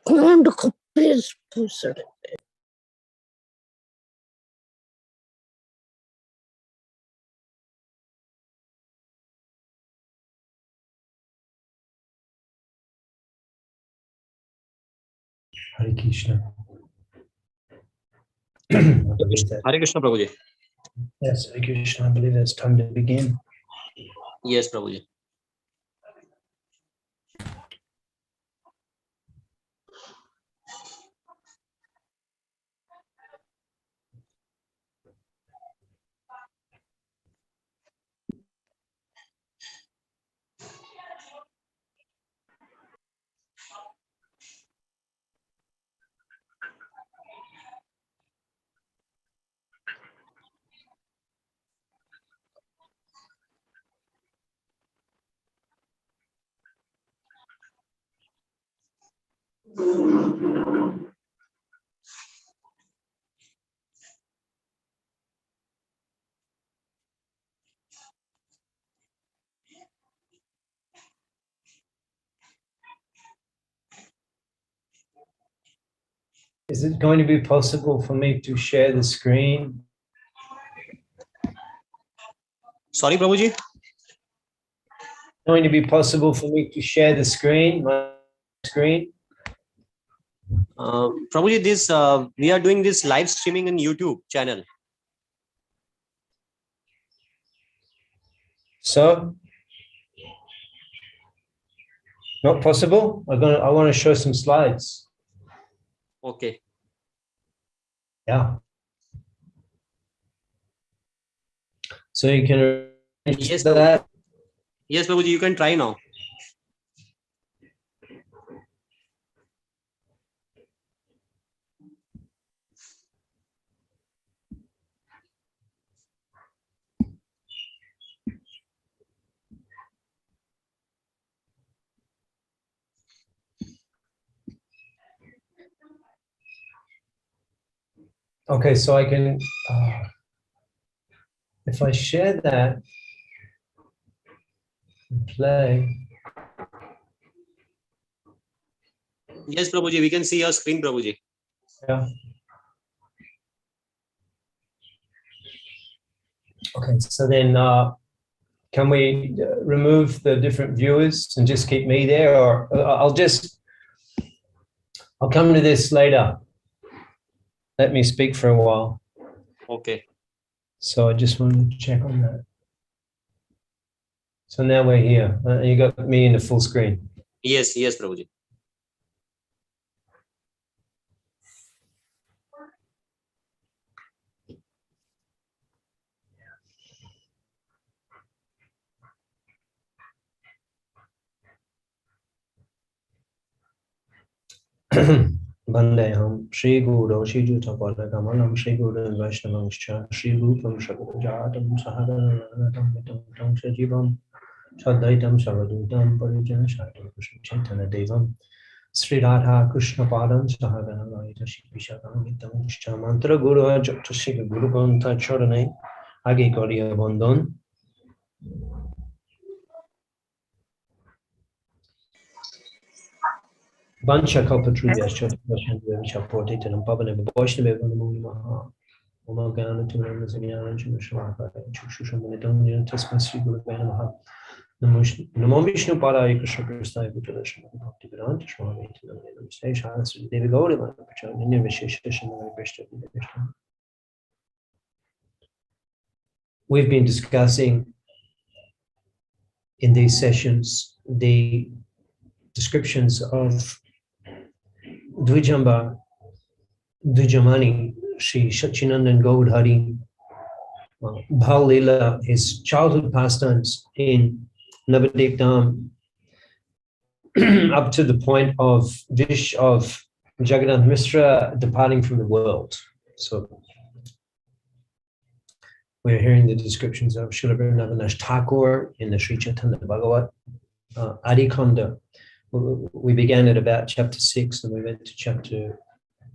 Quando copies pusere. Hare Krishna. Hare Krishna, Prabhuji. Yes, Hare Krishna. I believe it's time to begin. Yes, Prabhuji. Is it going to be possible for me to share the screen? Sorry, Prabhuji. Going to be possible for me to share the screen, my screen? Prabhuji, this we are doing this live streaming in YouTube channel. So, not possible? I want to show some slides. Okay. Yeah. So you can Yes, that. Yes, Prabhuji, you can try now. Okay, so I can, if I share that and play. Yes, Prabhuji, we can see your screen, Prabhuji. Yeah. Okay, so then can we remove the different viewers and just keep me there, or I'll come to this later. Let me speak for a while. Okay. So I just wanted to check on that. So now we're here. You got me in the full screen. Yes, yes, Prabhuji. Vandeham Shri Guru Shri Juta Padagamanam Shri Guru Vaishnavangscha Shri Rupam Shakadajatam Sahadanatam Vitam Tam Shajivam Shadaitam Savadutam Parijana Shatam Krishna Chaitanya Devam Sri Radha Krishna Padam Sahagana Laita Shri Vishakam Vitam Mantra Guru Jota Shri Guru Banta Chodane Agi Gaudiya Bandhan. Vancha Kalpatriyascha Vashandhavascha Portitanam Pavanam Vaishnavam Muni Maha Omagana Tunam Zagyan Shamaka Chushushamanitam Tasma Sri Guru Namaha Namo Vishnu Padaya Krishna Prasthaya Bhutadasham Bhakti Vedanta Swami Namaste Shahasri Devi Gauriman Pachanya Visheshashamari Krishna. We've been discussing in these sessions the descriptions of Dvijamba, Dvijamani, Sri Sachinandan Gaudhari, Bhaulila, his childhood pastimes in Navadip Dham, up to the point of Vish of Jagannath Mishra departing from the world. So we're hearing the descriptions of Srila Vrindavan Thakur in the Sri Chaitanya Bhagavata, Adikanda. We began at about chapter 6 and we went to chapter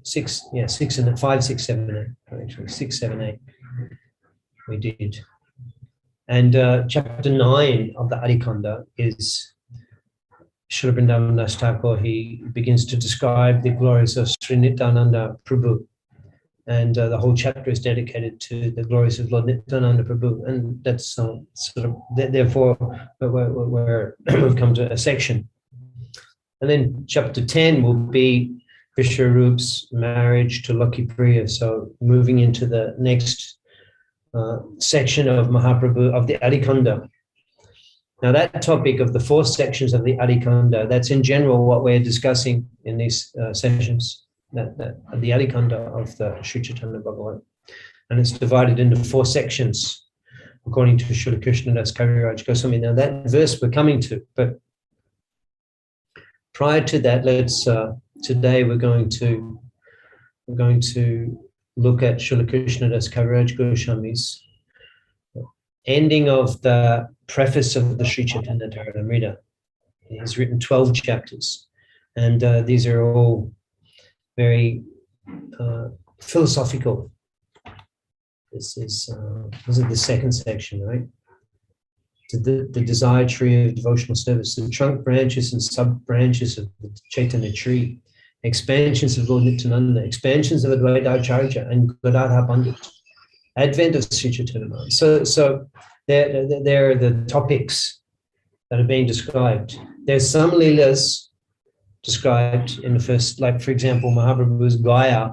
6, 6 and 5, 6, 7, 8, actually 6, 7, 8 we did. And chapter 9 of the Adikanda is Srila Vrindavan Das Thakur, he begins to describe the glories of Sri Nityananda Prabhu. And the whole chapter is dedicated to the glories of Lord Nityananda Prabhu. And that's sort of, therefore, we've come to a section. And then chapter 10 will be Vishwarup's marriage to Lucky Priya. So moving into the next section of Mahaprabhu, of the Adikanda. Now that topic of the 4 sections of the Adikanda, that's in general what we're discussing in these sessions. The Adikanda of the Sri Chaitanya Bhagavata. And it's divided into 4 sections according to Srila Krishna Das Kaviraj Goswami. Now that verse we're coming to, but prior to that, today we're going to look at Srila Krishna Das Kaviraj Goswami's ending of the preface of the Sri Chaitanya Charitamrita. He's written 12 chapters, and these are all very philosophical. This is the second section, right? The desire tree of devotional service, the trunk branches and sub branches of the Chaitanya tree, expansions of Lord Nityananda, expansions of Advaita Acharya and Gadadhar Pandit, advent of Sri Chaitanya. So there are the topics that are being described. There's some leelas described in the first, like for example, Mahaprabhu's Gaya.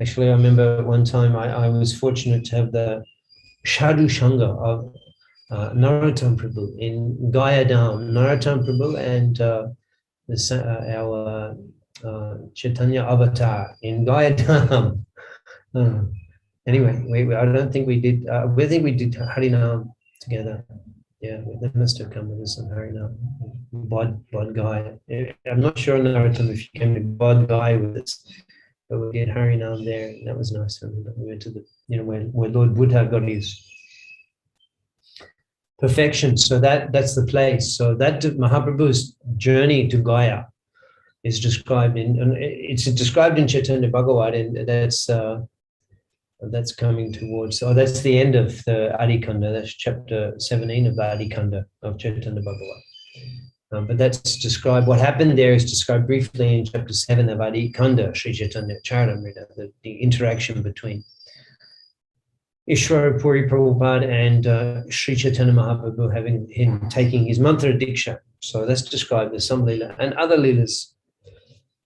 Actually, I remember one time I was fortunate to have the Sadhu Shanga of Narottam Prabhu in Gaya Dham. Narottam Prabhu and our Chaitanya Avatar in Gaya Dham. Anyway, I don't think we did. We think we did Harinam together. Yeah, they must have come with us on Harinam. Bod Guy. I'm not sure on Narottam if you came to Bod Guy with us, but we did Harinam there. And that was nice. I remember we went to the, where Lord Buddha got his perfection. So that's the place. So that Mahaprabhu's journey to Gaya is described it's described in Chaitanya Bhagavata, and that's coming towards, that's the end of the Adikanda. That's chapter 17 of the Adikanda of Chaitanya Bhagavata. But that's described, what happened there is described briefly in chapter 7 of Adikanda, Sri Chaitanya Charitamrita, the interaction between Ishwara Puri Prabhupada and Sri Chaitanya Mahaprabhu taking his mantra diksha. So that's described as some lila and other lilas.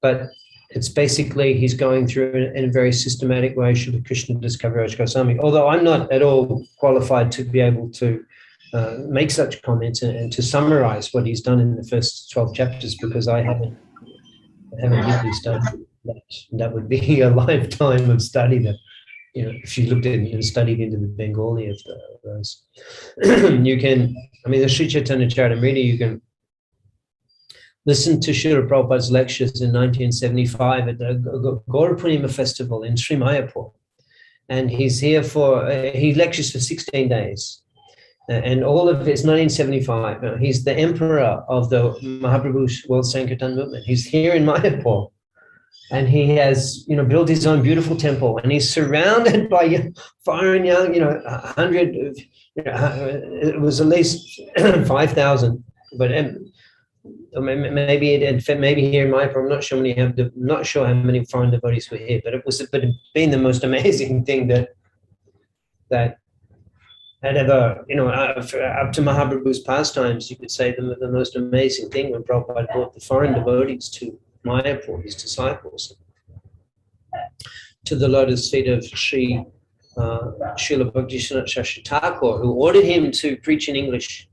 But it's basically he's going through it in a very systematic way, Srila Krishna Das Kaviraj Goswami. Although I'm not at all qualified to be able to make such comments and to summarize what he's done in the first 12 chapters, because I haven't deeply studied that. That would be a lifetime of study that, if you looked at and studied into the Bengali of those. You can, the Sri Chaitanya Charitamrita, you can listen to Srila Prabhupada's lectures in 1975 at the Gaura Purnima festival in Sri Mayapur. And he's here he lectures for 16 days. And all of it's 1975. He's the emperor of the Mahaprabhu's World Sankirtan movement. He's here in Mayapur. And he has, built his own beautiful temple, and he's surrounded by foreign young, 100, it was at least 5,000, but maybe here in Mayapur, I'm not sure how many foreign devotees were here, but it's been the most amazing thing that had ever, up to Mahaprabhu's pastimes, you could say the most amazing thing when Prabhupada brought the foreign devotees to Mayapur, his disciples, to the lotus feet of Srila Bhaktisiddhanta Shastri Thakur, who ordered him to preach in English.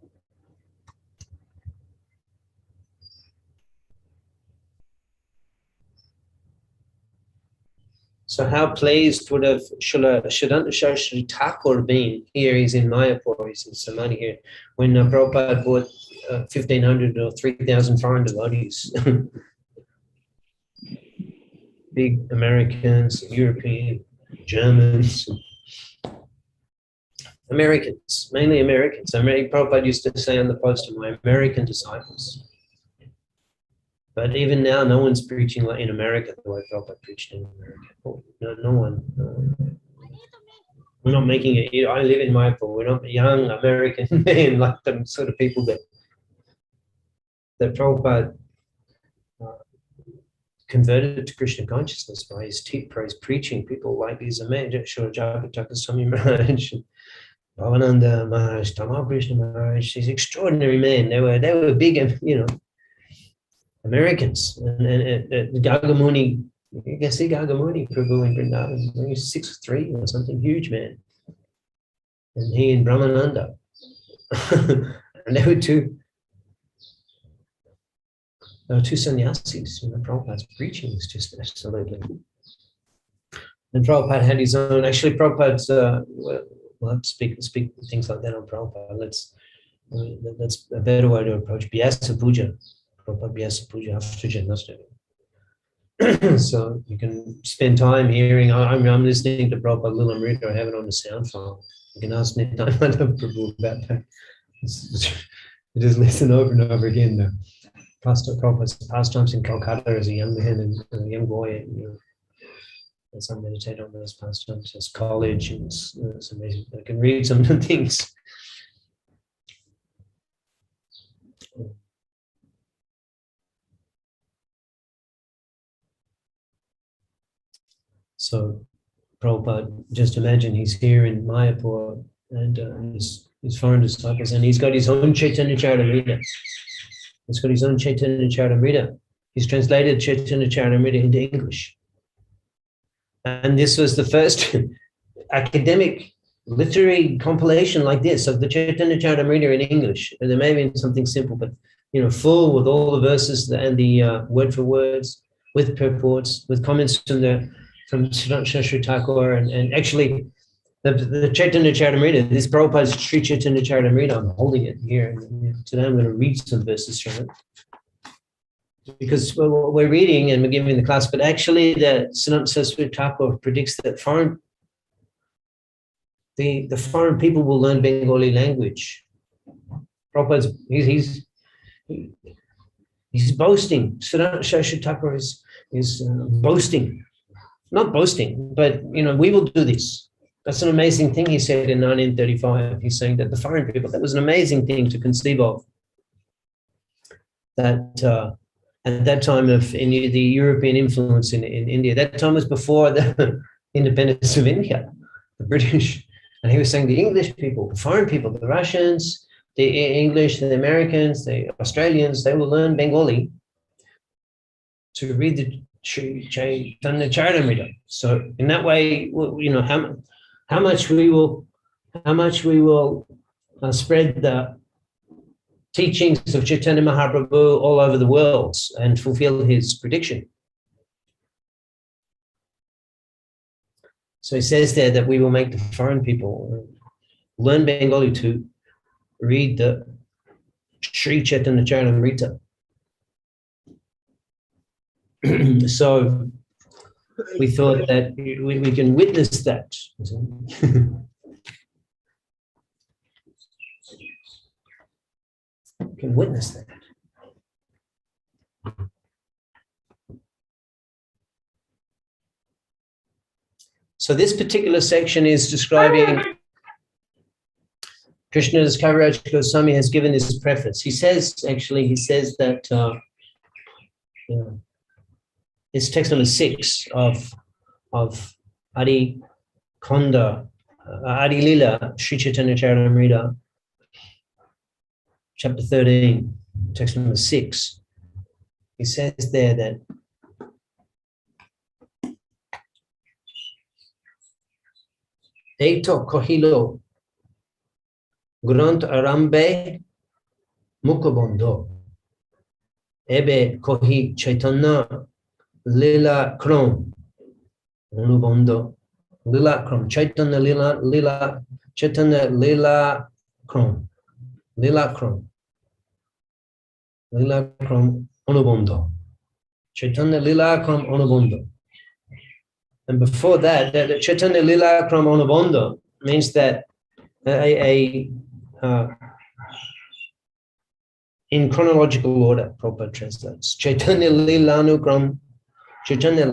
So how pleased would have Srila Shastri Thakur been? Here he's in Mayapur, he's in Samadhi here, when Prabhupada brought 1,500 or 3,000 foreign devotees. Big Americans, European, Germans, Americans, mainly Americans. Prabhupada used to say on the poster, my American disciples. But even now, no one's preaching in America the way Prabhupada preached in America. No one. We're not making it. I live in Mayapur. We're not young American men like the sort of people that Prabhupada converted to Krishna consciousness by his preaching. People like these amazing Jagataka Swami Maharaj, Bhavananda Maharaj, Tamal Krishna Maharaj, these extraordinary men. They were big, Americans. And Gagamuni, you can see Gagamuni Prabhu in Vrindavan, he was 6'3" or something, huge man. And he and Brahmananda. And they were two sannyasis. Prabhupada's preaching was just absolutely. And Prabhupada had his own. Actually, Prabhupada's. We'll have to speak things like that on Prabhupada. That's a better way to approach Vyasa Puja. Prabhupada Vyasa Puja after Janmashtami. So you can spend time hearing. I'm listening to Prabhupada Lilamrita. I have it on the sound file. You can ask Nityananda Prabhu about that. You just listen over and over again. The Prabhupada's pastimes in Calcutta as a young man and a young boy. As I meditate on those pastimes as college, and it's amazing. I can read some of the things. So, Prabhupada, just imagine he's here in Mayapur and his foreign disciples, and he's got his own Chaitanya Charitamrita. He's got his own Chaitanya Charitamrita. He's translated Chaitanya Charitamrita into English. And this was the first academic literary compilation like this of the Chaitanya Charitamrita in English. And there may have been something simple, but full with all the verses and the word for words, with purports, with comments from Sri Thakur, and actually the Chaitanya Charitamrita, this Prabhupada's Sri Chaitanya Charitamrita, I'm holding it here. And today I'm going to read some verses from it. Because we're reading and we're giving the class, but actually the Sanatana Saraswati Thakur predicts that the foreign people will learn Bengali language. Prabhupada's, he's boasting. Sanatana Saraswati Thakur is boasting. Not boasting, but we will do this. That's an amazing thing he said in 1935. He's saying that the foreign people, that was an amazing thing to conceive of. That at that time of the European influence in India, that time was before the independence of India, the British. And he was saying the English people, the foreign people, the Russians, the English, the Americans, the Australians, they will learn Bengali to read the Chaitanya Charitamrita. So in that way, how much we will spread the teachings of Chaitanya Mahaprabhu all over the world and fulfill his prediction. So he says there that we will make the foreign people learn Bengali to read the Sri Chaitanya Charitamrita. So we thought that we can witness that. Can witness that. So this particular section is describing Krishna's Kaviraj Goswami has given this preface. He says that it's text number 6 of Adi Konda, Adi Lila, Sri Chaitanya Charitamrita, chapter 13, text number 6. He says there that Eito kohilo Grant arambe mukabondo ebe kohi Chaitanya lila krom unubondo lila krom Chaitanya lila Chaitanya lila krom Onubondo. Chaitanya Lila Kram Onubondo. And before that, the Chaitanya Lila Kram Onubondo means that in chronological order, Prabhupada translates. Chaitanya Lila Nukram, Chaitanya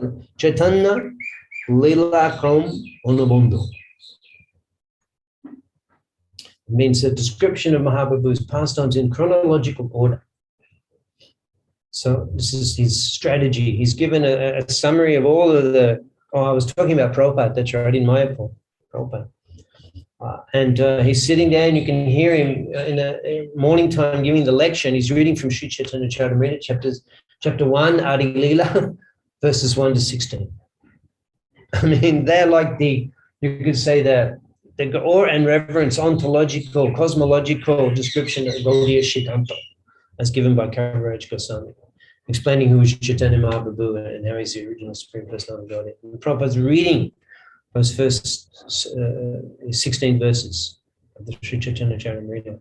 Lila Kram Onubondo. It means a description of Mahaprabhu's pastimes in chronological order. So this is his strategy. He's given a summary of all of the, I was talking about Prabhupada, that's right, in Mayapur, Prabhupada. And he's sitting there and you can hear him in the morning time giving the lecture, and he's reading from Sri Chaitanya Charitamrita, chapter 1, Adi Leela, verses 1 to 16. I mean, they're like you could say the awe and reverence, ontological, cosmological description of Gaudiya Siddhanta, as given by Kaviraj Goswami, explaining who is Chaitanya Mahaprabhu and how he's the original Supreme Personality of Godhead. And Prabhupada's reading those first 16 verses of the Sri Chaitanya Charitamrita.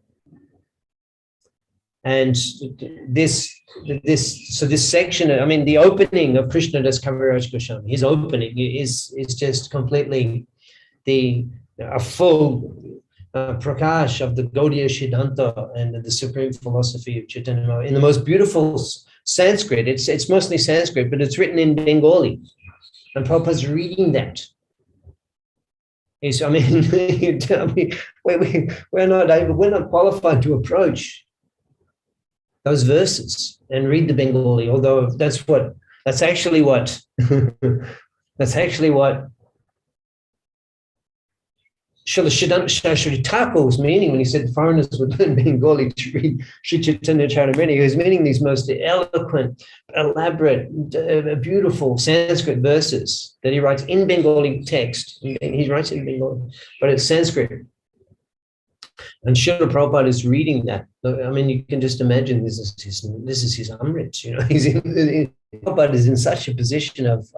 And this section, I mean, the opening of Krishna Das Kaviraj Goswami, his opening is just completely a full prakash of the Gaudiya Siddhanta and the supreme philosophy of Chaitanya Mahaprabhu in the most beautiful Sanskrit. It's mostly Sanskrit, but it's written in Bengali, and Prabhupada's reading that. I mean, you tell me we're not qualified to approach those verses and read the Bengali, although that's actually what Srila Thakur was meaning when he said foreigners would learn Bengali to read Sri Chaitanya Charitamrita. He was meaning these most eloquent, elaborate, beautiful Sanskrit verses that he writes in Bengali text. He writes it in Bengali, but it's Sanskrit. And Srila Prabhupada is reading that. I mean, you can just imagine this is his Amrit. You know, Prabhupada is in such a position of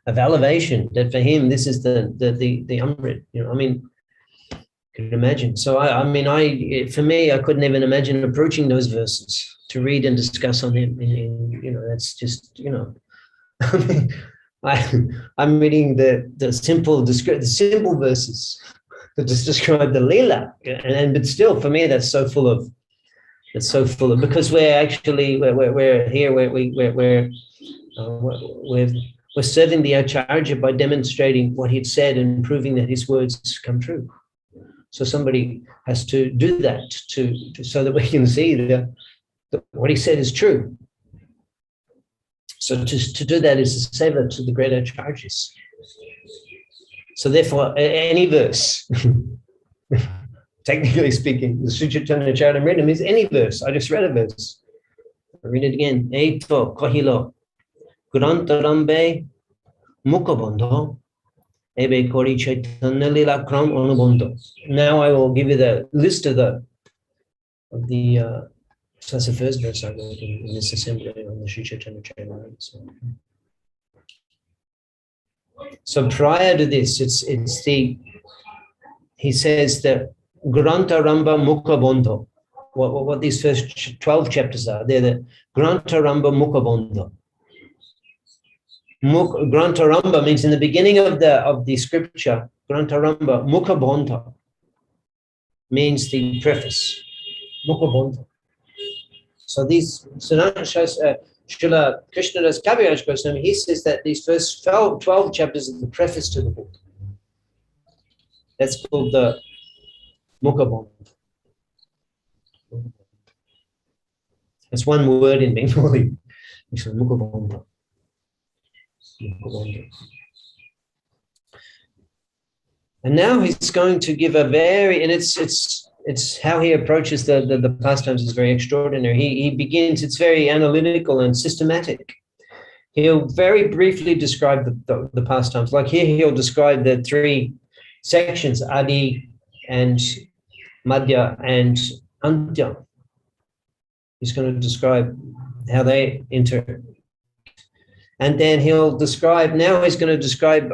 elevation that for him this is the Amrit. You know, I mean, could imagine. So for me, I couldn't even imagine approaching those verses to read and discuss on him. You know, that's just, you know, I mean, I'm reading the simple verses that just describe the Leela, but still for me that's so full of because we're here we're serving the Acharya by demonstrating what he'd said and proving that his words come true. So somebody has to do that so that we can see that what he said is true. So to do that is a seva to the great Acharyas. So therefore, any verse, technically speaking, the Sri Chaitanya Charitamrita means any verse. I just read a verse. I'll read it again. Eito kohilo grantarambe mukhabandho ebe kori Chaitanya lila kram anubandho. Now I will give you the list of the so that's the first verse I wrote in this assembly on the Sri Chaitanya Charitamrita. So prior to this, he says that Granta Ramba Mukha Bandho. What these first 12 chapters are, they're the Granta Ramba Mukha Bandho. Granta Ramba means in the beginning of the scripture, Granta Ramba Mukha Bandha means the preface. Mukha Bandha. So Srila Krishna Das Kaviraj Goswami, he says that these first 12 chapters are the preface to the book. That's called the Mukhabandha. That's one word in Bengali. Actually, Mukhabandha. And now he's going to give and it's how he approaches the pastimes is very extraordinary. He begins, it's very analytical and systematic. He'll very briefly describe the pastimes. Like here, he'll describe the three sections, Adi and Madhya and Antya. He's going to describe how they enter. And then he'll describe, now he's going to describe,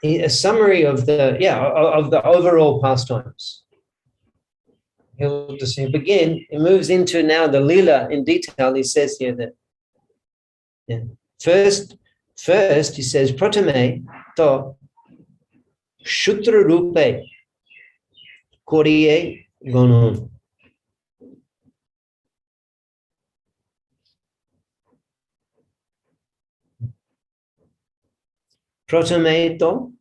a summary of the overall pastimes. He'll begin. He moves into now the Leela in detail. He says here that first he says Pratame to Shutra Rupe Koriye Gonon. Pratame to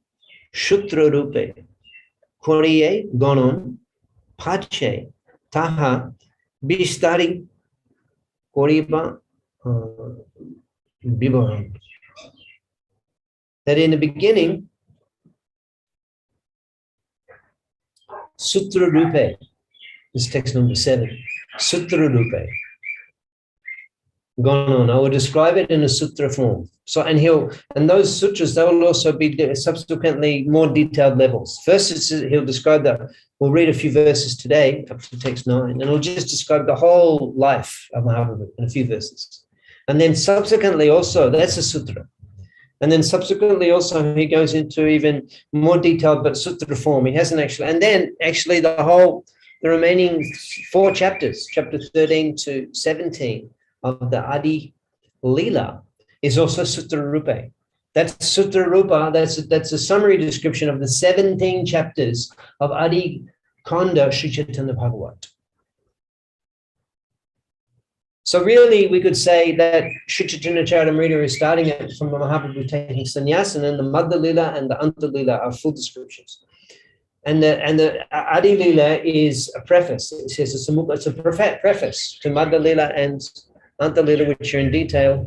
Shutra Rupe Koriye Gonon Pache taha bistari koriba bivaram. That in the beginning, Sutra Rupe, this text number 7, Sutra Rupe, gone on. I will describe it in a sutra form. So, and those sutras, they will also be subsequently more detailed levels. First, he'll describe we'll read a few verses today, up to text 9, and he'll just describe the whole life of Mahaprabhu in a few verses. And then subsequently also, that's a sutra. And then subsequently also he goes into even more detailed but sutra form. He hasn't actually, and then actually the remaining 4 chapters, chapter 13 to 17 of the Adi Leela is also Sutra Rupa. That's Sutra Rupa, that's a summary description of the 17 chapters of Adi Kanda Sri Chaitanya Bhagavata. So really, we could say that Sri Chaitanya Charitamrita is starting it from Mahaprabhu taking sannyas, and then the Madhya Lila and the Anta Lila are full descriptions. And the Adi Lila is a preface. It says it's a preface to Madhya Lila and Anta Lila, which are in detail.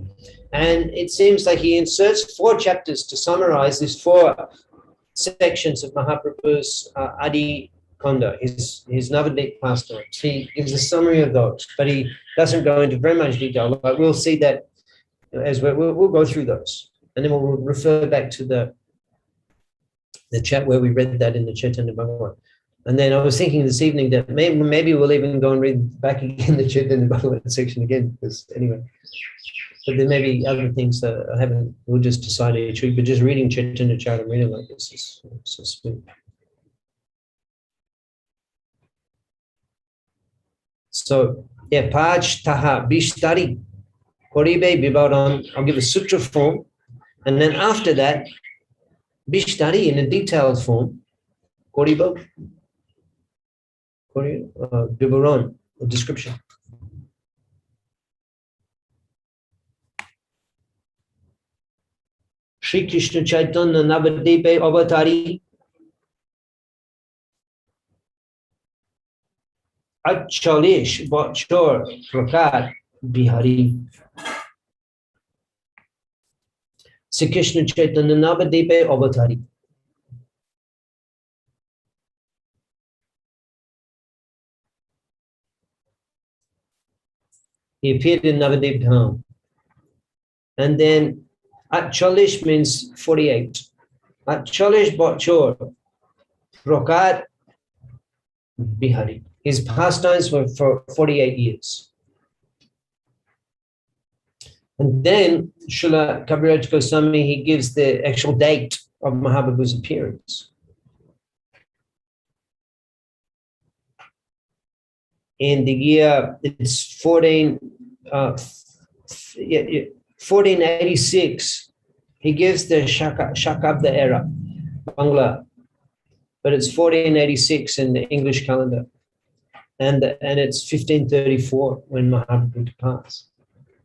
And it seems like he inserts 4 chapters to summarize these 4 sections of Mahaprabhu's Adi Kanda, his Navadvip pastimes. He gives a summary of those, but he doesn't go into very much detail. But we'll see that as we'll go through those, and then we'll refer back to the chat where we read that in the Chaitanya Bhagavat. And then I was thinking this evening that maybe we'll even go and read back again the Chaitanya Bhagavat section again, because anyway. But there may be other things that I haven't. We'll just decide each week. But just reading Chaitanya Charitamrita like this is so smooth. So yeah, Paj Taha Bishtari Koribe Bibaran. I'll give a sutra form, and then after that, Bishtari in a detailed form, Koriba Bibaran, a description. Shri Krishna Chaitanya Navadvipe Avatari Achalish Bachor Prakat Bihari. Sri Krishna Chaitanya Navadvipe Avatari. He appeared in Navadvip Dham. And then Achalish means 48. Achalish Bachor Prakat Bihari. His pastimes were for 48 years. And then Srila Kaviraj Goswami, he gives the actual date of Mahaprabhu's appearance. In the year, it's 1486, he gives the Shakabda era, Bangla, but it's 1486 in the English calendar. And it's 1534 when Mahaprabhu departs.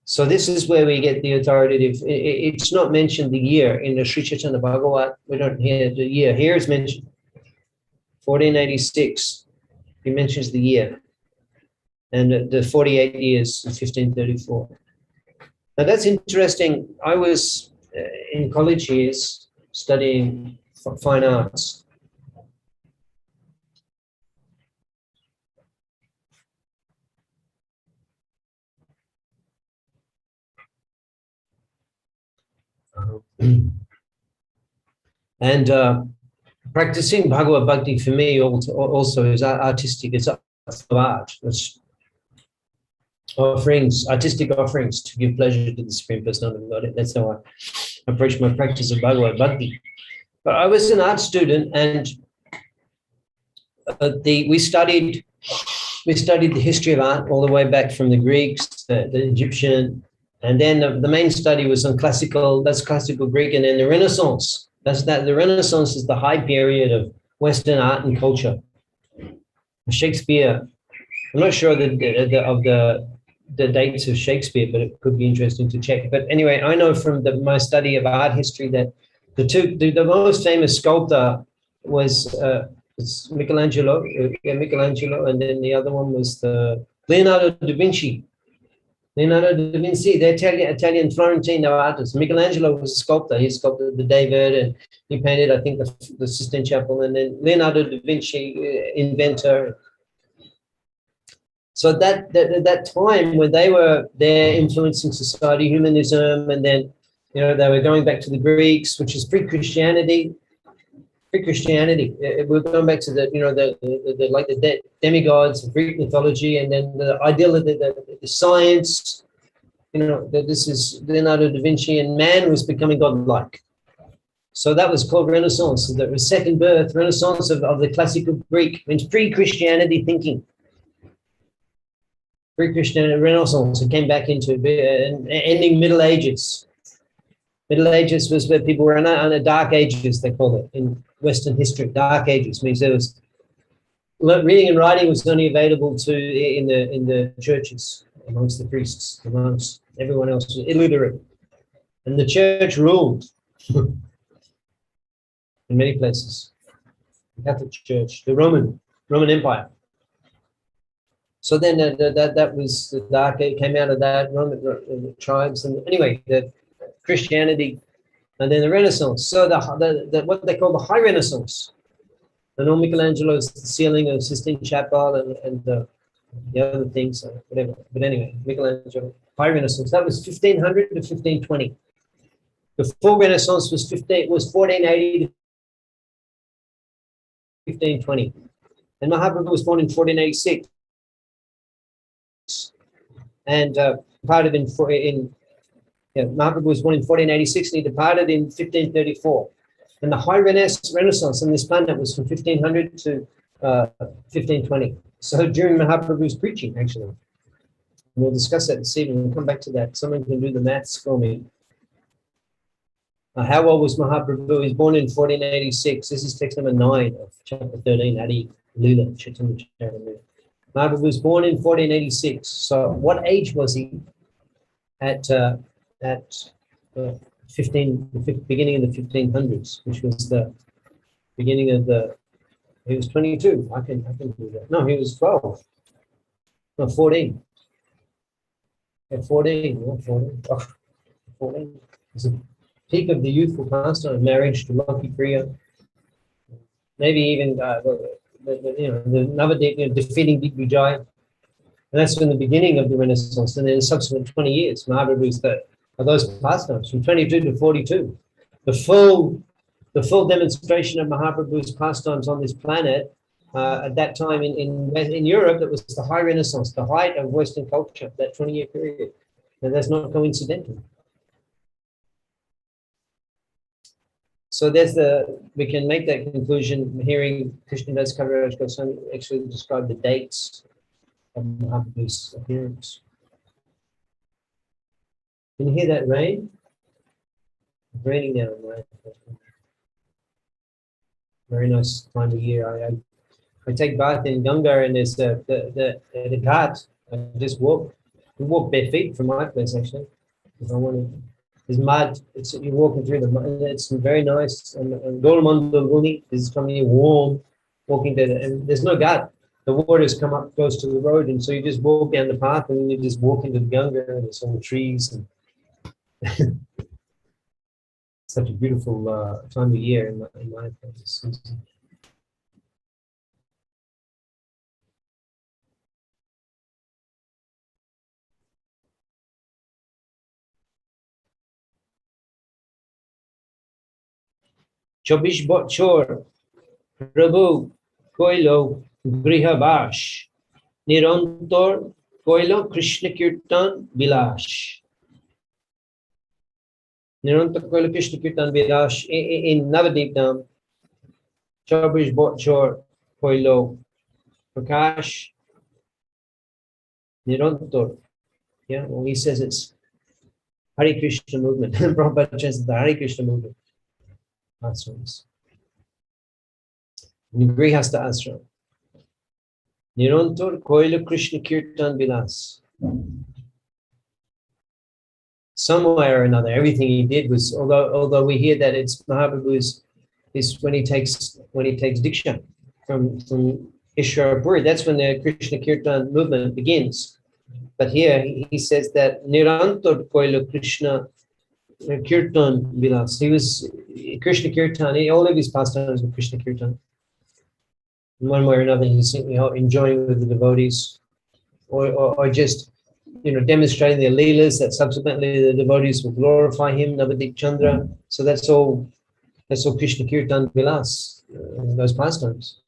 So this is where we get the authoritative. It's not mentioned the year in the Sri Chaitanya Bhagavat. We don't hear the year. Here it's mentioned 1486. He mentions the year, and the 48 years is 1534. Now that's interesting. I was in college years studying fine arts. And practicing Bhagavad Bhakti for me also is artistic. It's art. It's artistic offerings to give pleasure to the Supreme Personality of Godhead. That's how I approach my practice of Bhagavad Bhakti. But I was an art student, and we studied the history of art all the way back from the Greeks, the Egyptian. And then the main study was on classical Greek, and then the Renaissance. The Renaissance is the high period of Western art and culture. Shakespeare, I'm not sure of the dates of Shakespeare, but it could be interesting to check. But anyway, I know from my study of art history that the most famous sculptor was It's Michelangelo, Michelangelo, and then the other one was the Leonardo da Vinci. Leonardo da Vinci, the Italian Florentine artist. Michelangelo was a sculptor. He sculpted the David, and he painted, I think, the Sistine Chapel. And then Leonardo da Vinci, inventor. So that time when they were there influencing society, humanism, and then they were going back to the Greeks, which is pre-Christianity. Pre-Christianity, we're going back to the demigods of Greek mythology, and then the ideal of the science. That this is Leonardo da Vinci, and man was becoming godlike. So that was called Renaissance. So that was second birth, Renaissance of the classical Greek. It's pre-Christianity thinking. Pre-Christianity, Renaissance. It came back into ending Middle Ages. Middle Ages was where people were in the Dark Ages, they call it in Western history. Dark Ages means there was reading and writing was only available in the churches, amongst the priests, amongst everyone else was illiterate, and the church ruled in many places. The Catholic Church, the Roman Empire. So then that was the dark. It came out of that Roman tribes, and anyway, the Christianity, and then the Renaissance. So the what they call the High Renaissance. And all Michelangelo's ceiling of Sistine Chapel and the other things, whatever. But anyway, Michelangelo, High Renaissance. That was 1500 to 1520. The full Renaissance was 1480 to 1520. And Mahaprabhu was born in 1486, and departed Mahaprabhu was born in 1486, and he departed in 1534. And the High Renaissance on this planet was from 1500 to 1520. So during Mahaprabhu's preaching, actually. And we'll discuss that this evening. We'll come back to that. Someone can do the maths for me. How old was Mahaprabhu? He was born in 1486. This is text number 9 of chapter 13, Adi Lila, Chaitanya Charitamrita. Mahaprabhu was born in 1486. So what age was he at beginning of the 1500s, which was the beginning of he was 22. I can do that. No, he was 12. No, 14. Yeah, 14. Not 14. Oh, 14. It's the peak of the youthful pastime, marriage to Lucky Priya. Maybe even the Navadip, defeating Digvijaya. And that's when the beginning of the Renaissance. And then the subsequent 20 years, Mahaprabhu's of those pastimes from 22 to 42. The full demonstration of Mahaprabhu's pastimes on this planet at that time in Europe, that was the High Renaissance, the height of Western culture, that 20-year period. And that's not coincidental. So we can make that conclusion hearing Krishnadas Kaviraj Goswami actually describe the dates of Mahaprabhu's appearance. Can you hear that rain? It's raining now, right? Very nice time of year. I take bath in Ganga, and there's the ghat. I just walk. We walk bare feet from my place, actually. If I want to. There's mud. You're walking through the mud. It's very nice. And Golamandaluni is coming warm, walking there, and there's no ghat. The water's goes to the road, and so you just walk down the path, and then you just walk into the Ganga, and there's all the trees and such a beautiful time of year in my place. Chobish Botchor, Prabhu, Koilo, Grihabash, Nirantor, Koilo, Krishna Kirtan, Bilash. Nirantar Koilo, Krishna Kirtan, Bilash in Navadip Dham. Chobish Botchor, Koilo, Prakash, Nirantar. Yeah, well, he says it's Hare Krishna movement. Prabhupada translates the Hare Krishna movement. Ashrams. Grihastha ashram. Nirantar Koilo Krishna Kirtan Bilas. Somewhere or another, everything he did was, although we hear that it's Mahaprabhu's is when he takes Diksha. from Ishwarpuri. That's when the Krishna Kirtan movement begins. But here he says that Nirantar Koilo Krishna Kirtan Vilas. He was Krishna Kirtan, all of his pastimes were Krishna Kirtan. In one way or another, he's enjoying with the devotees, or just demonstrating their leelas that subsequently the devotees will glorify him, Navadip Chandra. So that's all Krishna Kirtan Vilas, those pastimes.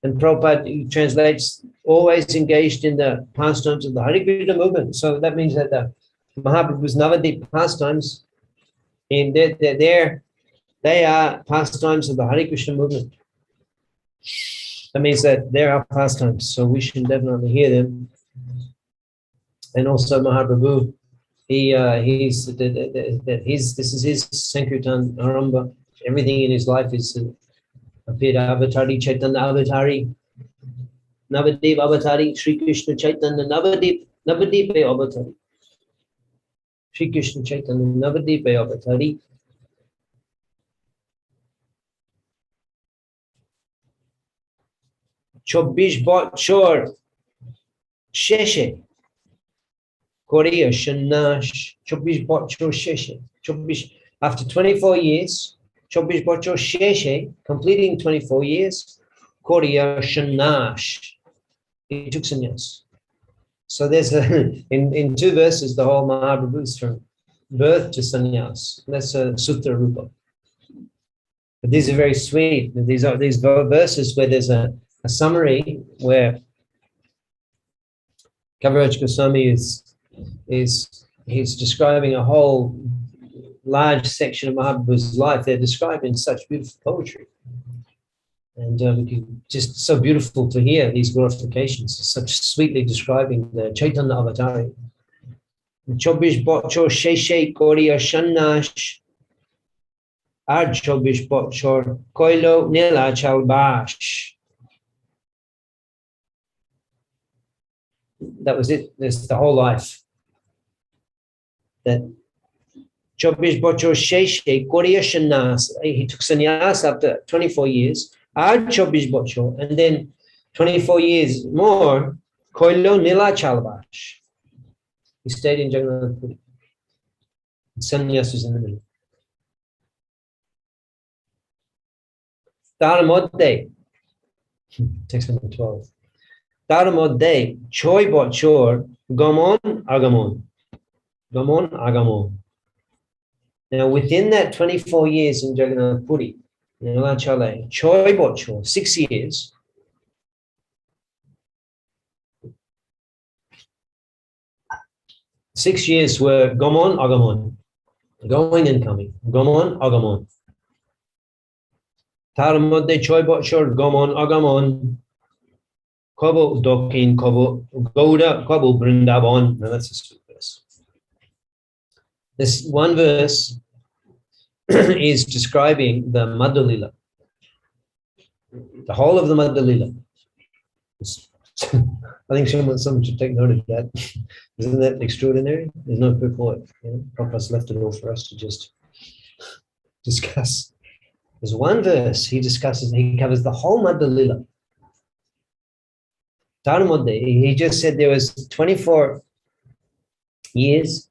And Prabhupada translates, always engaged in the pastimes of the Hare Krishna movement. So that means that the Mahaprabhu's Navadip pastimes, and they are pastimes of the Hare Krishna movement. That means that there are pastimes, so we should definitely hear them. And also Mahaprabhu, this is his Sankirtan Aramba. Everything in his life is appeared Avatari, Chaitanya Avatari, Navadip Avatari, Sri Krishna Chaitanya Navadip Avatari, Sri Krishna Chaitanya Navadip Avatari. Chobbish Botchor Sheshe Korea Shanash Chobbish Botchor Sheshe Chobbish, after 24 years, Chobbish Botchor Sheshe, completing 24 years, Korea Shanash, he took sannyas. So there's in two verses the whole Mahaprabhu is from birth to sannyas. That's a sutta rupa. But these are very sweet. These verses where there's a summary where Kaviraj Goswami he's describing a whole large section of Mahaprabhu's life. They're described in such beautiful poetry. And just so beautiful to hear these glorifications, such sweetly describing the Chaitanya Avatari. Chobish Botchor Sheshe Korea Shanash Ad Chobish Botchor Koilo Nila Chalbash. That was it. That's the whole life. That Chobish Botchor Sheshe Korea Shanas. He took sannyas after 24 years. Ad Chobish Botchor, and then 24 years more. Koilo Nila Chalbash. He stayed in Jagannath Puri. Sannyas was in the middle. Taramodde. Text number 12. Taramodde Choi Botchor Gamon Agamon. Gamon Agamon. Now within that 24 years in Jagannath Puri, Choi Botchor, 6 years. Six years were Gamon Agamon, going and coming. Gamon Agamon. Taramodde Choi Botchor Gamon Agamon. Kobo Dokin Kobo Gouda Kobo Brindaban. Now that's a sweet verse. This one verse is describing the Madhya-lila. The whole of the Madhya-lila. I think someone should take note of that. Isn't that extraordinary? There's no purport. Prabhupada's left it all for us to just discuss. There's one verse he covers the whole Madhya-lila. He just said there was 24 years,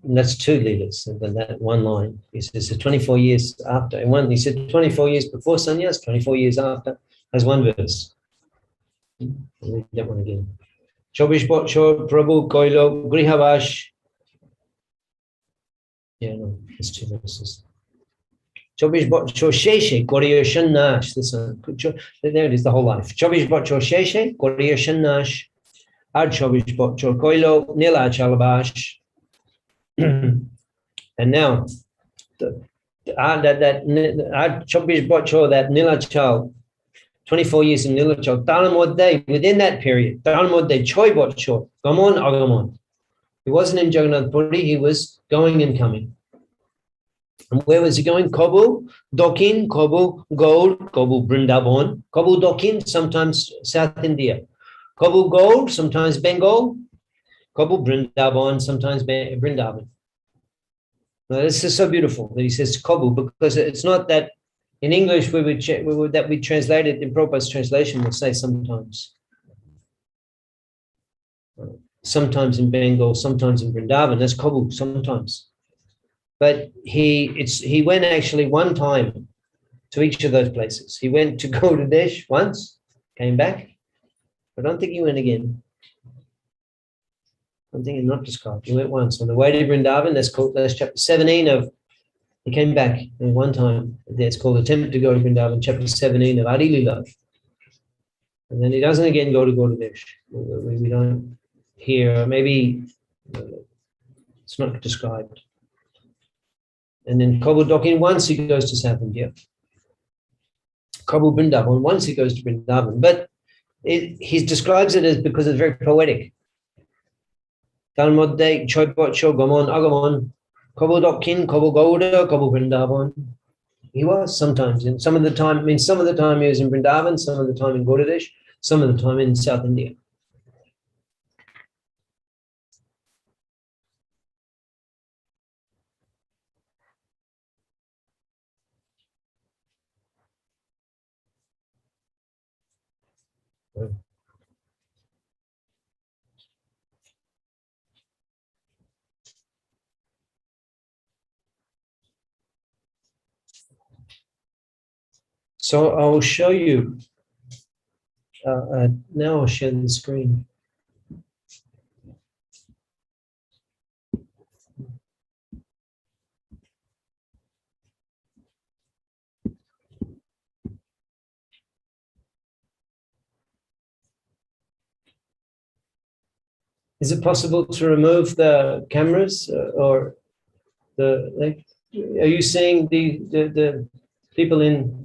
and that's two leelas, and then that one line. He says 24 years after, and one he said 24 years before sannyas, 24 years after. That's one verse. I'll read that one again. Chobish Botchor Prabhu Koilo Grihavash. Yeah, no, it's two verses. Chobish Botchor Sheshe Korea Shanash. This one. There it is, the whole life. Chobish Botchor Sheshe Korea Shanash. Ad Chobish Botchor Koilo Nila Chalabash. And now that Chobish Botchor, that Nila Chal, 24 years in Nilachal, Taramodde, within that period, Taramodde, Choi Botchor, Gamon Agamon. He wasn't in Jagannath Puri, he was going and coming. And where was he going? Kobu, Dokin, Kobu, Gold, Kobu, Brindaban, Kobu, Dokin, sometimes South India. Kobu, Gold, sometimes Bengal. Kobu, Brindaban, sometimes Brindaban. Now, this is so beautiful that he says Kobu, because it's not that In English, we would translate it in Prabhupada's translation. We'll say sometimes. Sometimes in Bengal, sometimes in Vrindavan. That's Prabhu, sometimes. But he went actually one time to each of those places. He went to Gaudadesh once, came back. I don't think he went again. I'm thinking not described. He went once on the way to Vrindavan. That's chapter 17 of. He came back in one time. It's called Attempt to Go to Vrindavan, chapter 17 of Adi Lila. And then he doesn't again go to Gaudadesh. We don't hear. Maybe it's not described. And then Kabudokin, once he goes to South India. Kabu Vrindavan, once he goes to Vrindavan. But he describes it as because it's very poetic. Dalmodde, Choipocho, Gamon, Agamon, Kabudokin, Kabu Gauda, Kabu Vrindavan. He was sometimes in some of the time he was in Vrindavan, some of the time in Gaudadesh, some of the time in South India. So I'll show you. Now I'll share the screen. Is it possible to remove the cameras or the like? Are you seeing the people in?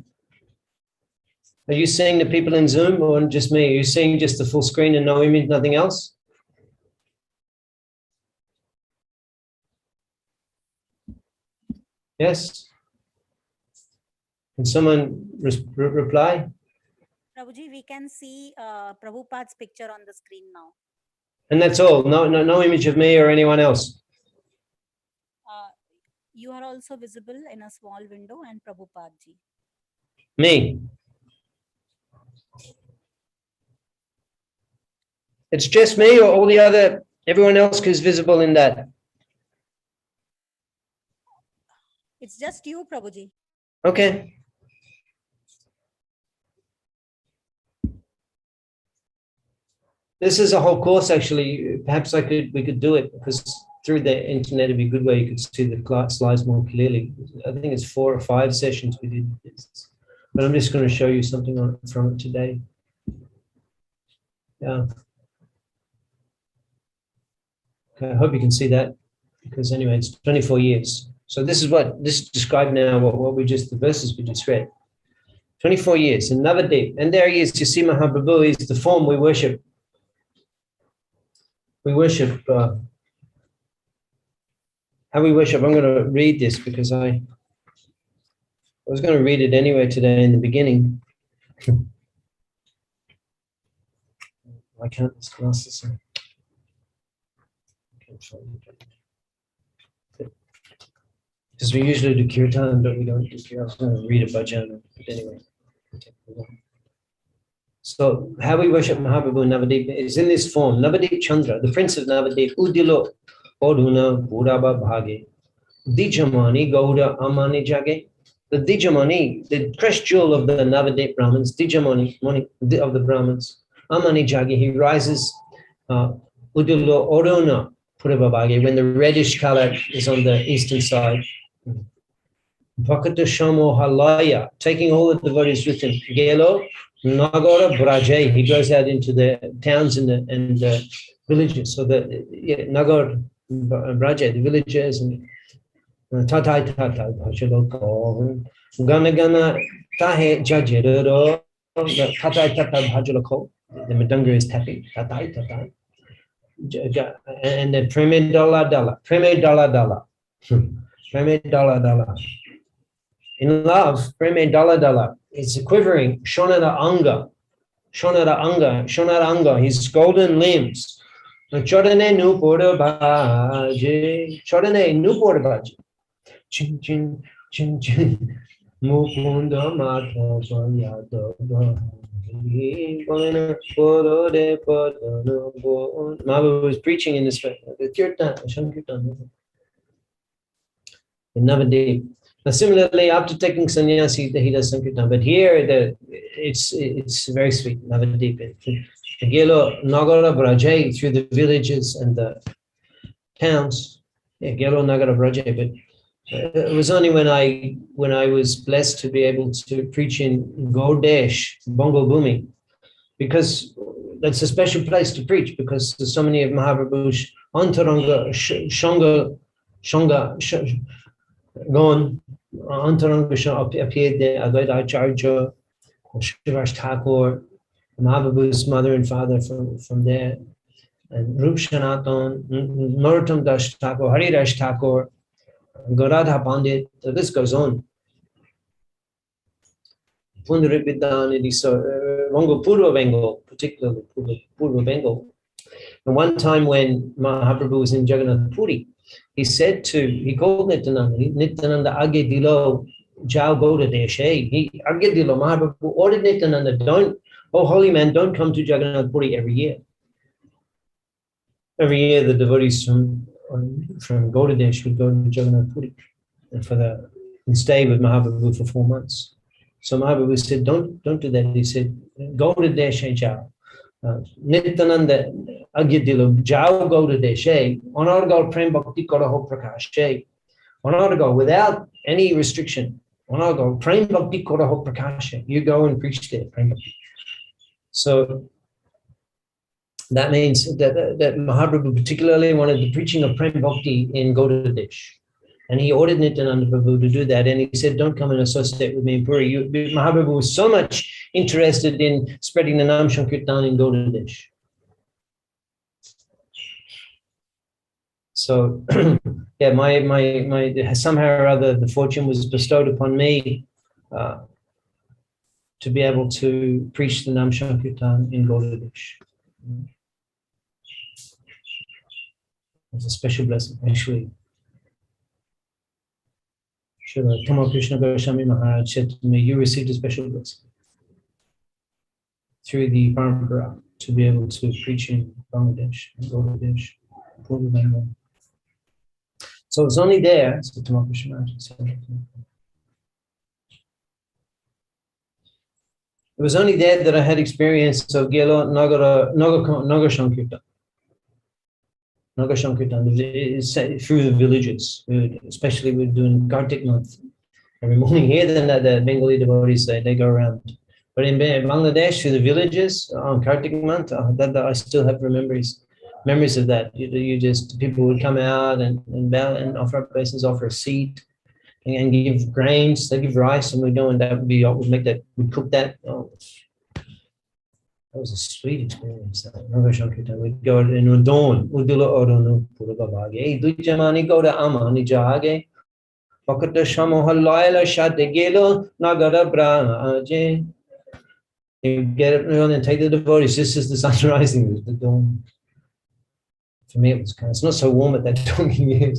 Are you seeing the people in Zoom or just me? Are you seeing just the full screen and no image, nothing else? Yes. Can someone reply? Prabhuji, we can see Prabhupada's picture on the screen now. And that's all. No image of me or anyone else. You are also visible in a small window and Prabhupada-ji. Me. It's just me or all the other, everyone else is visible in that? It's just you, Prabhuji. Okay. This is a whole course actually. Perhaps we could do it because through the internet it'd be a good way you could see the slides more clearly. I think it's 4 or 5 sessions we did this. But I'm just going to show you something from it today. Yeah. Okay, I hope you can see that because anyway, it's 24 years. So this is described now what the verses we just read. 24 years in Navadip. And there he is, you see Mahaprabhu is the form we worship. We worship, how we worship. I'm going to read this because I was going to read it anyway today in the beginning. I can't discuss this. Because we usually do kirtan, but we don't do kirtan. I was going to read a bhajan, but anyway. So how we worship Mahaprabhu Navadip is in this form. Navadip Chandra, the prince of Navadip, Udilo Oduna Puraba Bhage, Dijamani Gauda Amani Jage. The Dijamani, the crest jewel of the Navadip Brahmins, Dijamani of the Brahmins, Amani Jage, he rises Udilo Oduna Puraba Bhage, when the reddish color is on the eastern side. Bhakata Shamo Halaya, taking all the devotees with him. Gelo Nagara Braje, he goes out into the towns and the villages. So Nagar Braje, the villages, and Tatai Tatai Bhajaloko, Gana Gana Tahe Jajero, Tatai Tatai Bhajaloko, the Madunga is tapping, Tatai Tatai. And then Preme Dala Dala, Preme Dala Dala, Preme Dala Dala. In love, Preme Dala Dala, it's quivering, Shonara Anga, his golden limbs. Chodane Nupura Baji, Chodane Nupura Baji. Chin, chin, chin, chin. Mukunda Madhava Yadava. Mahaprabhu was preaching in this the kirtan, Sankirtan in Navadip. Now, similarly, after taking sannyasi, he does Sankirtan. But here, it's very sweet, Navadip. Gelo Nagara Brajay through the villages and the towns. Yeah, Gelo Nagara Brajay. But it was only when I was blessed to be able to preach in Godesh, Bongo Bhumi, because that's a special place to preach, because there's so many of Mahaprabhu's Antaranga, Shanga, Gone, Antaranga appeared there, Advaita Acharya, Shivash Thakur, Mahaprabhu's mother and father from there, and Rup Sanatan, Narottam Das Thakur, Haridash Thakur, Garadha Pandit, the list goes on. Pundaripidhan, so Bongo Purva Bengal, particularly Purva Bengal. And one time when Mahaprabhu was in Jagannath Puri, he called Nityananda Agge Dilo Jao Goda Deshe. He Agge Dilo Mahaprabhu ordered Nityananda, oh holy man, don't come to Jagannath Puri every year. Every year the devotees from Gaudadesh would go to Jagannath Puri and stay with Mahaprabhu for 4 months. So Mahaprabhu said, don't do that. He said, Gaudadesh and Jao. Nityananda Agidilo Jao Gaudadesh, Honorgo Prem Bhakti Koraho Prakashe, Honorgo without any restriction. Honorgo Prem Bhakti Koraho Prakashe. You go and preach there, Prem Bhakti. So that means that Mahaprabhu particularly wanted the preaching of Prem Bhakti in Gaudadesh. And he ordered Nityananda Prabhu to do that. And he said, don't come and associate with me in Puri. Mahaprabhu was so much interested in spreading the Nam Sankirtan in Gaudadesh. So, yeah, somehow or other, the fortune was bestowed upon me to be able to preach the Nam Sankirtan in Gaudadesh. It was a special blessing, actually. Srila Tama Krishna Goswami Maharaj said to me, you received a special blessing through the Parampara to be able to preach in Bangladesh, Bangladesh, Purva Bengal. So it's only there, so Tama Krishna Maharaj said, it was only there that I had experience of Gelo Naga Sankirtan. Naga Sankirtan is through the villages, especially we're doing Kartik month. Every morning here, then the Bengali devotees, they go around. But in Bangladesh, through the villages on Kartik month, that I still have memories of that. You just, people would come out and bow and offer obeisance, offer a seat, and give grains. They give rice, and we go, and that would be, we'd cook that. That was a sweet experience. We'd go in Udon, Udula Odonu, Purabhavage, Dujamani go to Amani Jage, Pakata Shamoha Laila Shate Gelo, Nagara Braje. You get it and take the devotees. This is the sun rising, the dawn. For me, it was it's not so warm at that time of year,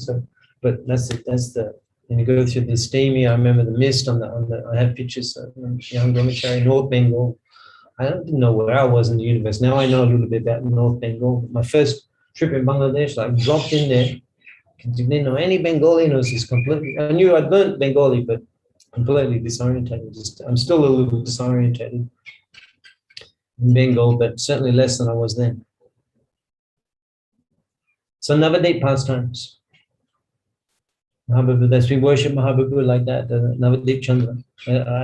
but that's the when you go through the steamy. I remember the mist on the. I have pictures of young brahmachari, North Bengal. I didn't know where I was in the universe. Now I know a little bit about North Bengal. My first trip in Bangladesh, I dropped in there. Didn't know any Bengali. It was just completely. I knew I'd learned Bengali, but completely disorientated. I'm still a little disorientated in Bengal, but certainly less than I was then. So Navadip pastimes. Mahaprabhu, as we worship Mahaprabhu like that, Navadip Chandra,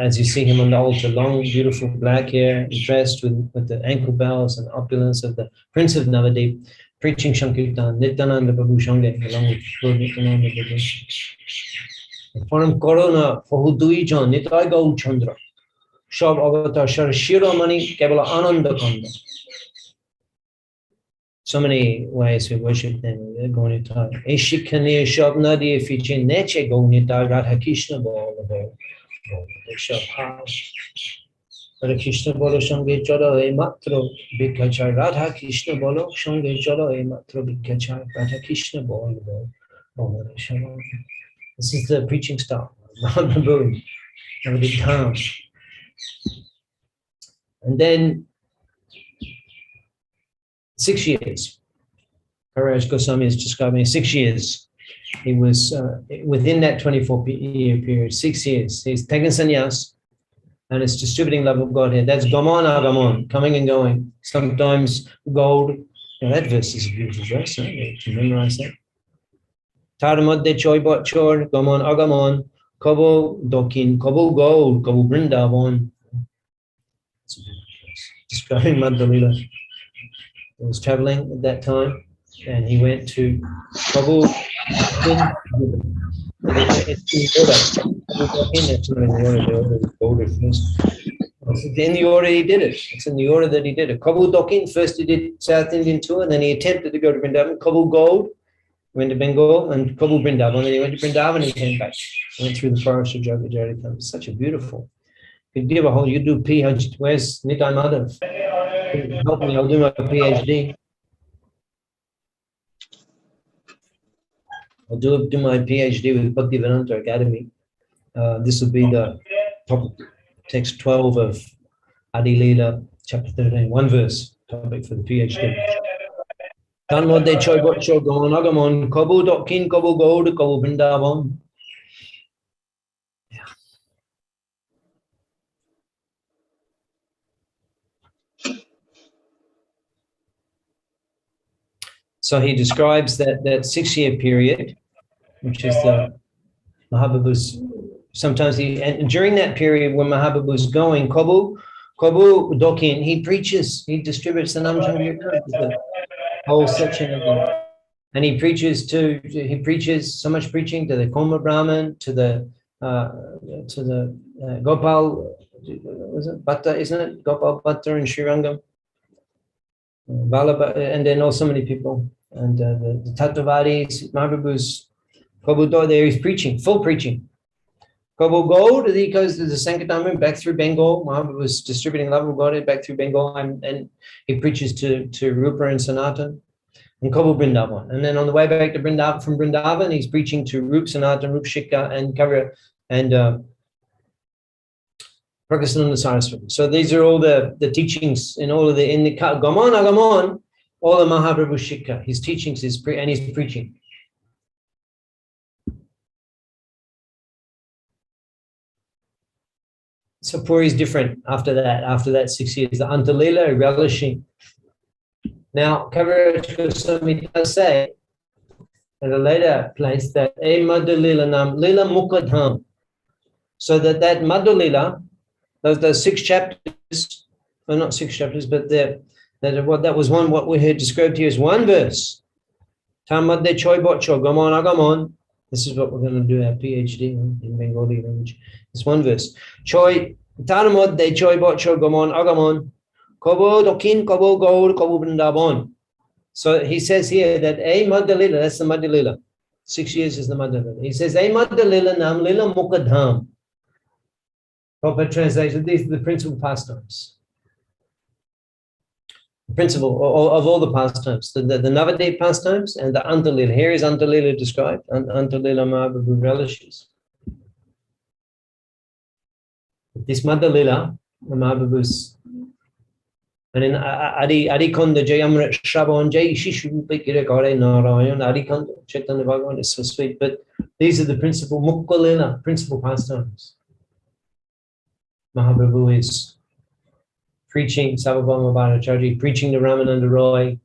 as you see him on the altar, long, beautiful black hair, dressed with the ankle bells and opulence of the Prince of Navadip, preaching Sankirtan, Nityananda Prabhu Shange, along with Lord Nityananda Prabhu. Param Korona, Fahudui John, Nitai Gaur Chandra, Shab Avatar, Shara Shiromani, Kabala Ananda Kanda. So many ways we worship them. They're going to talk. Eshikane Shab Nadi Fichin Neche Gonita Radha Krishna Bol. Radha Krishna Bolo Shange Cholo E Matro Bikachar Radha Krishna Bolo Shange Cholo E Matro Bikachar Radha Krishna Bol. This is the preaching style. Navadip Dham. And then 6 years. Haraj Goswami is describing 6 years. He was within that 24-year period, 6 years. He's taken sannyas and it's distributing love of Godhead. That's Gaman Agamon, coming and going. Sometimes gold. Now that verse is a beautiful verse, huh? To memorize that. Taramodde Choi Bot Chor, Gaman Agamon, Kobo Dokin, Kobo Gold, Kobo Brindavan. Describing Madhya. He was traveling at that time and he went to Prabhu in the order he did it. It's in the order that he did it. Prabhu Dokin, first he did South Indian tour, and then he attempted to go to Vrindavan. Prabhu Gold, went to Bengal, and Prabhu Vrindavan. And then he went to Vrindavan and he came back. Went through the forest of Jagajarikam. It's such a beautiful. You could give a whole, you do PhD. Where's Nitai Madhav? Help me, I'll do my PhD. I'll do my PhD with Bhaktivedanta Academy. This will be the topic, text 12 of Adi Leela, chapter 13, one verse, topic for the PhD. Tanmodde Choi Bot Choi Gaman Agamon, Kobu Dokin, Kobu Gold, Kobu Vrindavan. So he describes that 6-year period, which is the Mahaprabhu's. Sometimes and during that period when Mahaprabhu's going, Kobu Dokin, he preaches, he distributes the Nam Sankirtan, the whole section of them. And he preaches so much preaching to the Koma Brahman, to the Gopal, was it Bhatta, isn't it? Gopal Bhatta and Srirangam. And then also many people. And the Tattavadis, Mahaprabhu's Prabhu there, he's preaching, full preaching. Prabhu Gold, he goes to the Sankirtan back through Bengal. Mahaprabhu was distributing love of God back through Bengal, and he preaches to Rupa and Sanatan and Prabhu Vrindavan. And then on the way back to Vrindavan, from Vrindavan, he's preaching to Rup Sanatan, Rup Shikha, and Kavya, and Prakasananda Saraswati. So these are all the teachings in all of in the Gaman Agamon, all the Mahaprabhu Shikha, his teachings, and his preaching. So Puri is different after that 6 years. The Antalila, relishing. Now, Kaviraj Goswami does say at a later place that a Madhulila Nam Lila Mukadham. So that Madhulila, those 6 chapters, well, not 6 chapters, but that was one, what we heard described here is one verse. Tamadde Choi Bocho, Gaman Agamon. This is what we're going to do our PhD in Bengali language. It's one verse. Choi Taramodde Choi Bocho Gaman Agamon. Kobo Dokin, Kobo Gold, Kobo Vrindavan. So he says here that a Madhulila, that's the Madhulila. 6 years is the Madhulila. He says, a Madhulila Nam Lila Mukadham. Proper translation, these are the principal pastimes. The principle of all the pastimes, the Navadip pastimes and the Antalila. Here is Antalila described, Antalila Mahaprabhu relishes. This Madhulila, Mahaprabhu's, and in Adi Konda Jayamrit Shravan Jay Shishu Bikira Kare Narayan, Adi Konda Chaitanya Bhagavan is so sweet, but these are the principal Mukkalila, principal pastimes. Mahaprabhu is preaching, Sarvabhauma Bhattacharya, preaching to Ramananda Roy.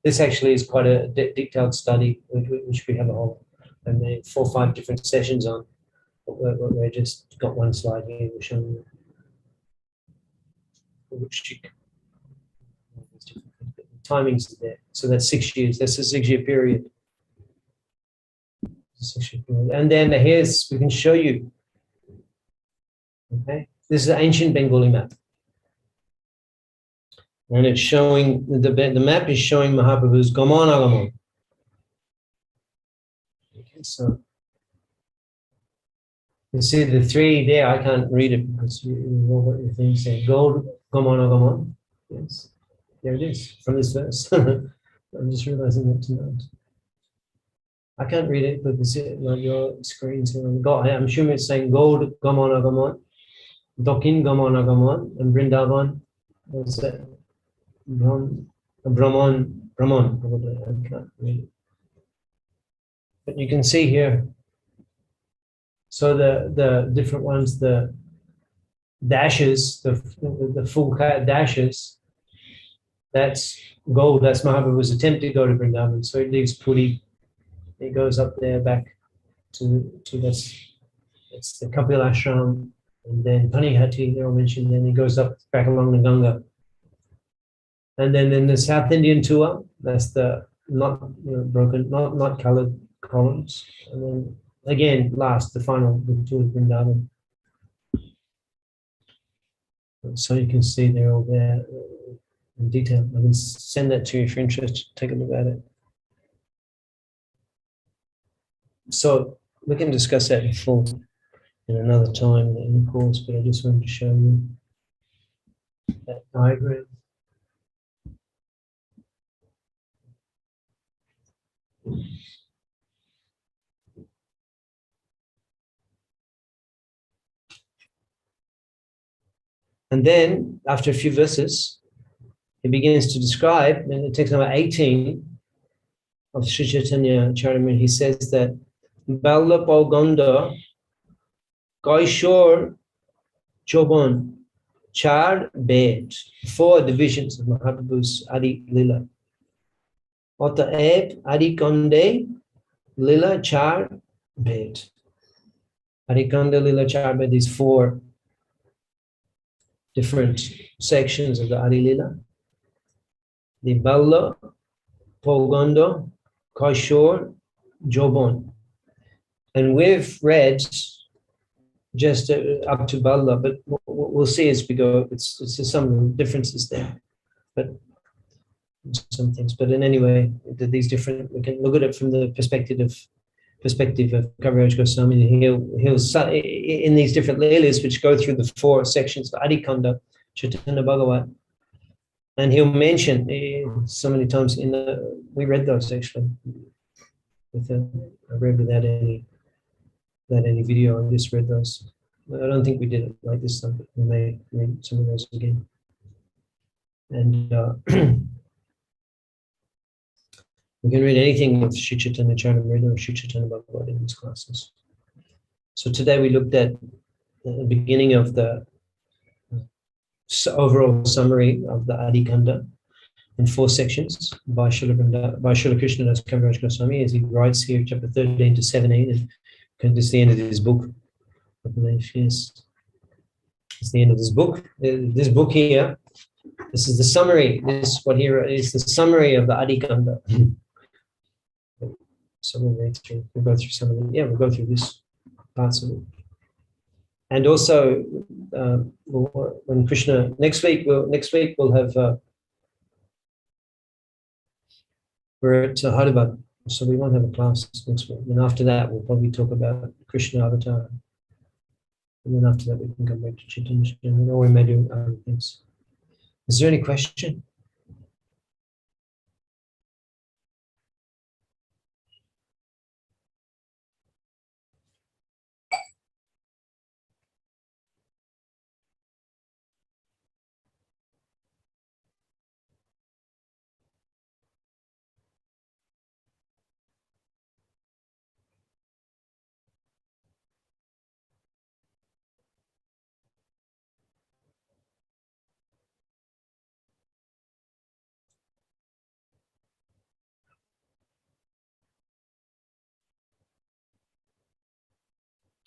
This actually is quite a detailed study, which we have a whole, 4 or 5 different sessions on. We just got one slide here, we're showing you. Timings are there. So that's 6 years. That's a 6-year period. And then we can show you. Okay, this is an ancient Bengali map, and it's showing the map is showing Mahaprabhu's Gaman Agamon. Okay, so you see the 3 there. I can't read it because you know what your thing say. Gold Gaman Agamon. Yes, there it is from this verse. I'm just realizing that tonight. I can't read it because your screen's on. I'm assuming it's saying Gold Gamon Agamon, Dokin Gamon Agamon, and Vrindavan. What's that? Brahman, probably. I can't read it. But you can see here. So the different ones, the dashes, the full dashes, that's gold. That's Mahaprabhu's attempt to go to Vrindavan. So it leaves Puri. It goes up there back to this. It's the Kapil Ashram, and then Panihati, they're all mentioned. Then he goes up back along the Ganga. And then in the South Indian tour, that's the not broken, not colored columns. And then again, last, the final, the tour of Vrindavan. So you can see they're all there in detail. I can send that to you if you're interested. Take a look at it. So we can discuss that in full in another time in the course, but I just wanted to show you that diagram. And then, after a few verses, he begins to describe, and it takes number 18 of Sri Chaitanya Charitamrita, he says that Balla Pauganda Kaishor Chobon Char Bed, 4 divisions of Mahaprabhu's Adi Lila. Ota Eb Adi Konde Lila Char Bed. Adi Konde Lila Char Bed, these 4 different sections of the Adi Lila. The Balla, Pauganda, Kaishor, Jobon. And we've read just up to Balla, but we'll see as we go. It's some differences there, but some things. But in any way, these different. We can look at it from the perspective of Kaviraj Goswami. He'll in these different leelas which go through the 4 sections of Adikanda, Chaitanya Bhagavat, and he'll mention so many times in the. We read those actually. I read without any video. I just read those. I don't think we did it like this time, but we may read some of those again. And we can read anything of Sri Chaitanya Charitamrita or Sri Chaitanya Bhagavata in these classes. So today we looked at the beginning of the overall summary of the Adi Kanda in 4 sections by Srila Krishna Das Kaviraj Goswami, as he writes here, chapter 13 to 17, and this is the end of his book. I believe, yes. It's the end of this book. This book here, this is the summary. This what here is the summary of the Adi Kanda. So we'll go through some of them. Yeah, we'll go through this parts of it. And also, when Krishna next week we'll have we're at Hyderabad, so we won't have a class next week. And after that, we'll probably talk about Krishna Avatar. And then after that, we can come back to Chaitanya, or we may do other things. Is there any question?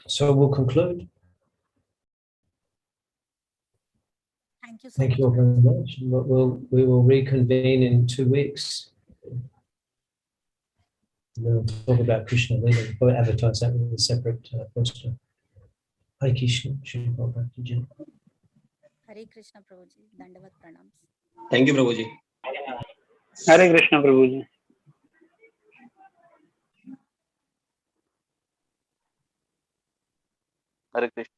So we'll conclude. Thank you so Thank much. you all very much. We will reconvene in 2 weeks. And then we'll talk about Krishna later. We'll advertise that with a separate poster. Hare Krishna. Shri Prabhupada Ki Jai. Hare Krishna Prabhuji. Dandavat pranams. Thank you, Prabhuji. Hare Krishna Prabhuji. Hare Krishna.